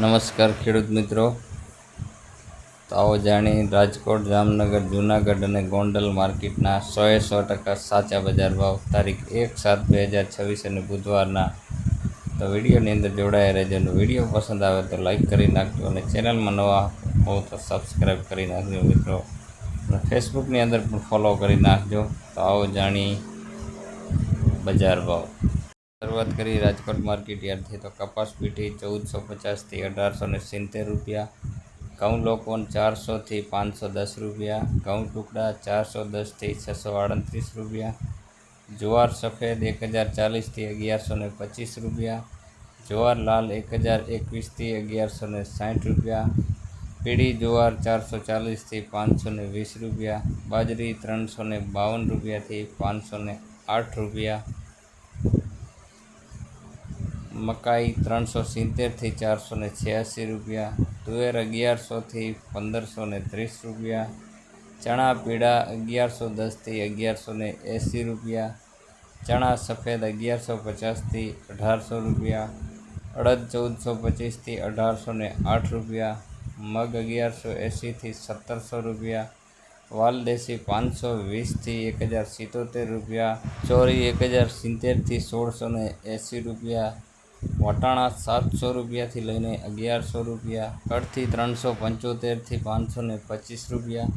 નમસ્કાર ખેડૂત મિત્રો, તો આવો જાણી રાજકોટ, જામનગર, જૂનાગઢ અને ગોંડલ માર્કેટના 100% સાચા બજાર ભાવ તારીખ 1/7/2026 અને બુધવારના. તો વિડીયોની અંદર જોડાયા રહેજો. વિડીયો પસંદ આવે તો લાઈક કરી નાખજો અને ચેનલમાં નવા હો તો સબસ્ક્રાઈબ કરી નાખજો મિત્રો. અને ફેસબુકની અંદર પણ ફોલો કરી નાખજો. તો આવો જાણી બજાર ભાવ. શરૂઆત કરી રાજકોટ માર્કેટ યાર્ડથી. તો કપાસ પીટી 1450 થી 1870 રૂપિયા, ઘઉં લોકવન 400 થી 510 રૂપિયા, ઘઉં ટુકડા 410 થી 638 રૂપિયા, જુવાર સફેદ 1040 થી 1125 રૂપિયા, જુવાર લાલ 1021 થી 1160 રૂપિયા, પીળી જુવાર 440 થી 520 રૂપિયા, બાજરી 352 રૂપિયાથી 508 રૂપિયા, મકાઈ 370 થી 486 રૂપિયા, તુવેર 1100 થી 1530 રૂપિયા, ચણા પીળા 1110 થી 1180 રૂપિયા, ચણા સફેદ 1150 થી 1800 રૂપિયા, અડદ 1425 થી 1808 રૂપિયા, મગ 1180 થી 1700 રૂપિયા, વાલદેશી 520 થી 1077 રૂપિયા, ચોરી 1070 થી 1680 રૂપિયા, વટાણા 700 રૂપિયાથી લઈને 1100 રૂપિયા, કળથી 375 થી 525 રૂપિયા,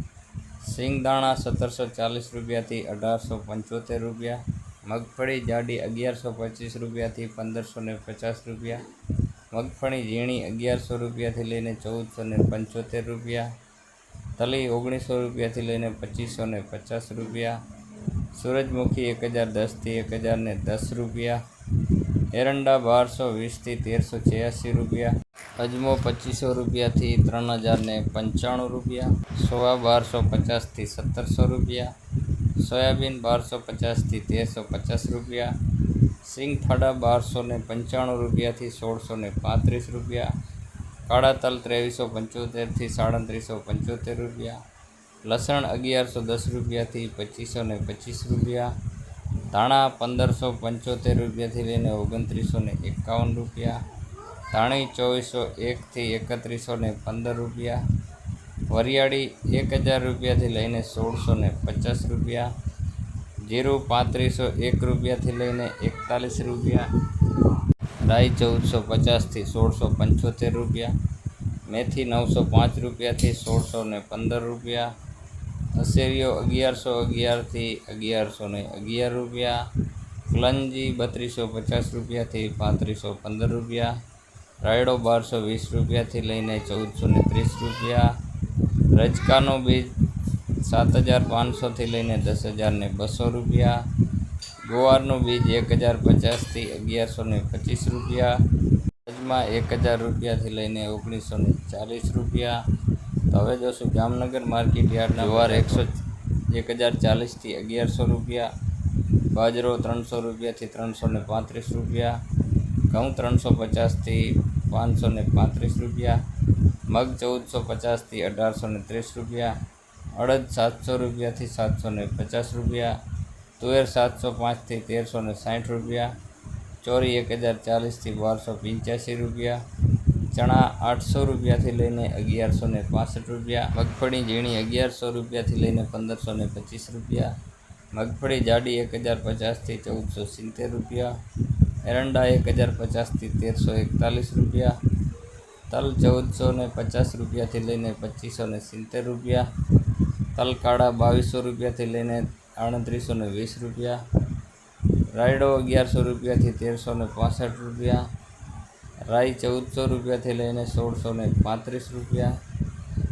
સિંગદાણા 1740 રૂપિયાથી 1875 રૂપિયા, મગફળી જાડી 1125 રૂપિયાથી 1550 રૂપિયા, મગફળી ઝીણી 1100 રૂપિયાથી લઈને 1475 રૂપિયા, તલી 1900 રૂપિયાથી લઈને 2550 રૂપિયા, સૂરજમુખી 1010 થી 1010 રૂપિયા, એરંડા 1220 થી 1386 રૂપિયા, અજમો 2500 રૂપિયાથી 3095 રૂપિયા, સોયા 1250 થી 1700 રૂપિયા, સોયાબીન 1250 થી 1350 રૂપિયા, સિંગફાડા 1295 રૂપિયાથી 1635 રૂપિયા, કાળા તલ 2375 થી 3775 રૂપિયા, લસણ 1110 રૂપિયાથી 2525 રૂપિયા, ધાણા 1575 રૂપિયાથી લઈને 2951 રૂપિયા, ધાણી 2401 થી 3115 રૂપિયા, વરિયાળી 1000 રૂપિયાથી લઈને 1650 રૂપિયા, જીરું 3501 રૂપિયાથી લઈને 41 રૂપિયા, રાઈ 1450 થી 1675 રૂપિયા, મેથી 905 રૂપિયાથી 1615 રૂપિયા, અસેરીઓ 1111 થી 1111 રૂપિયા, કલંજી 3250 રૂપિયાથી 3515 રૂપિયા, રાયડો 1220 રૂપિયાથી લઈને 1430 રૂપિયા, રજકાનો બીજ 7500 થી લઈને 10200 રૂપિયા, ગુવારનું બીજ 1050 થી 1125 રૂપિયા, અજમા 1000 રૂપિયાથી લઈને 1940 રૂપિયા. તો હવે જોશું જામનગર માર્કેટ યાર્ડના. જુવાર 1040 થી 1100 રૂપિયા, બાજરો 300 રૂપિયાથી 335 રૂપિયા, ઘઉં 350 થી 535 રૂપિયા, મગ 1450 થી 1830 રૂપિયા, અડદ 700 રૂપિયાથી 750 રૂપિયા, તુવેર 705 થી 1360 રૂપિયા, ચોરી 1040 થી 1285 રૂપિયા, ચણા 800 રૂપિયાથી લઈને 1165 રૂપિયા, મગફળી ઝીણી 1100 રૂપિયાથી લઈને 1525 રૂપિયા, મગફળી જાડી 1050 થી 1470 રૂપિયા, એરંડા 1050 થી 1341 રૂપિયા, તલ 1450 રૂપિયાથી લઈને 2570 રૂપિયા, તલ કાળા 2200 રૂપિયાથી લઈને 3820 રૂપિયા, રાયડો 1100 રૂપિયાથી 1365 રૂપિયા, રાઈ 1400 રૂપિયાથી લઈને 1635 રૂપિયા,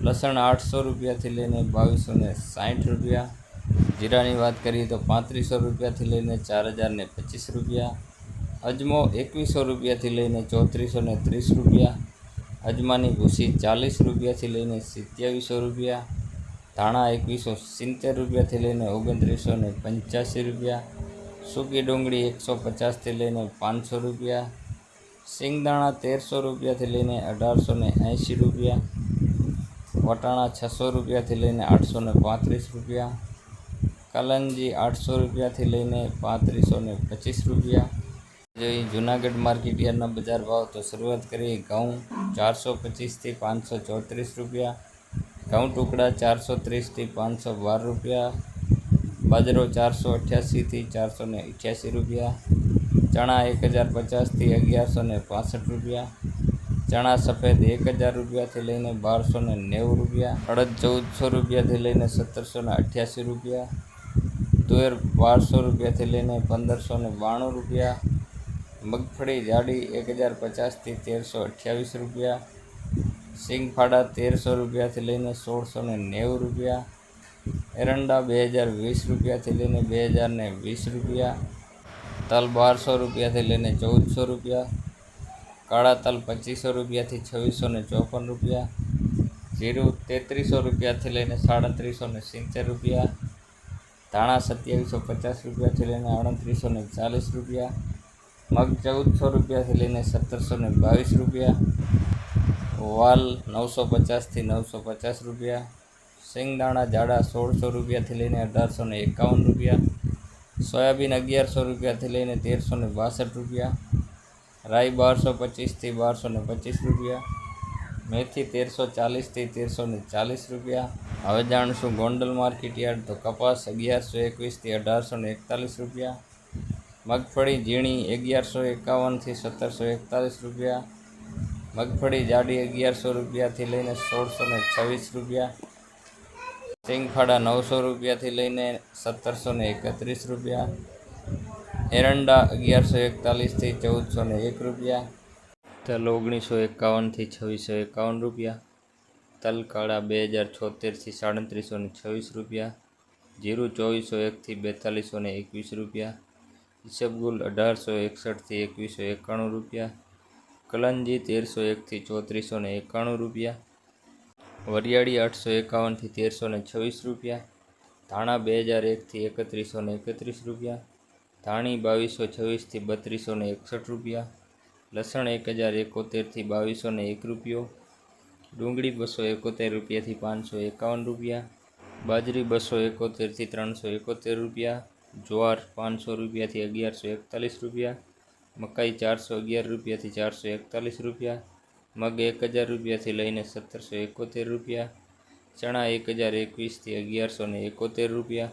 લસણ 800 રૂપિયાથી લઈને 2260 રૂપિયા, જીરાની વાત કરીએ તો 3500 રૂપિયાથી લઈને 4025 રૂપિયા, અજમો 2100 રૂપિયાથી લઈને 3430 રૂપિયા, અજમાની ભૂસી 40 રૂપિયાથી લઈને 2700 રૂપિયા, ધાણા 2170 રૂપિયાથી લઈને 2985 રૂપિયા, સૂકી ડુંગળી 150 થી લઈને 500 રૂપિયા, સિંગદાણા 1300 રૂપિયાથી લઈને 1880 રૂપિયા, વટાણા 600 રૂપિયાથી લઈને 835 રૂપિયા, કલંજી 800 રૂપિયાથી લઈને 3525 રૂપિયા, જોઈએ જૂનાગઢ માર્કેટ યાર્ડના બજાર ભાવ તો શરૂઆત કરીએ ઘઉં 425થી 534 રૂપિયા, ઘઉં ટુકડા 430થી 512 રૂપિયા, બાજરો 488થી 488 રૂપિયા, ચણા 1050થી 1165 રૂપિયા, ચણા સફેદ 1000 રૂપિયાથી લઈને 1290 રૂપિયા, અડદ 1400 રૂપિયાથી લઈને 1788 રૂપિયા, તુવેર 1200 રૂપિયાથી લઈને 1592 રૂપિયા, મગફળી જાડી 1050થી 1328 રૂપિયા, સિંગફાડા 1300 રૂપિયાથી લઈને 1690 રૂપિયા, એરંડા 2020 રૂપિયાથી લઈને 2020 રૂપિયા, તલ 1200 રૂપિયાથી લઈને 1400 રૂપિયા, કાળા તલ 2500 રૂપિયાથી 2654 રૂપિયા, જીરું 3300 રૂપિયાથી લઈને 3770 રૂપિયા, ધાણા 2750 રૂપિયાથી લઈને 2840 રૂપિયા, મગ 1400 રૂપિયાથી લઈને 1722 રૂપિયા, વાલ 950થી 950 રૂપિયા, સિંગદાણા જાડા 1600 રૂપિયાથી લઈને 1851 રૂપિયા, સોયાબીન 1100 રૂપિયાથી લઈને 1362 રૂપિયા, રાઈ 1225થી 1225 રૂપિયા, મેથી 1340થી 1340 રૂપિયા. હવે જાણીશું ગોંડલ માર્કેટ યાર્ડ તો કપાસ 1121થી 1841 રૂપિયા, મગફળી ઝીણી 1151થી 1741 રૂપિયા, મગફળી જાડી 1100 રૂપિયાથી લઈને 1626 રૂપિયા, સિંગફાડા 900 રૂપિયાથી લઈને 1731 રૂપિયા, એરંડા 1141થી 1401 રૂપિયા, તલ 1951થી 2651 રૂપિયા, તલ કાળા 2076થી 3726 રૂપિયા, જીરું 2401થી 4221 રૂપિયા, ઈસબગુલ 1861થી 2191 રૂપિયા, કલંજી 1301થી 3491 રૂપિયા, વરિયાળી 851થી 1326 રૂપિયા, ધાણા 2001થી 3131 રૂપિયા, ધાણી 2226થી 3261 રૂપિયા, લસણ 1071થી 2201 રૂપિયો, ડુંગળી 271 રૂપિયાથી 551 રૂપિયા, બાજરી 271થી 371 રૂપિયા, જ્વાર 500 રૂપિયાથી 1141 રૂપિયા, મકાઈ 411 રૂપિયાથી 441 રૂપિયા, મગ 1000 રૂપિયાથી લઈને 1771 રૂપિયા, ચણા 1021થી 1171 રૂપિયા,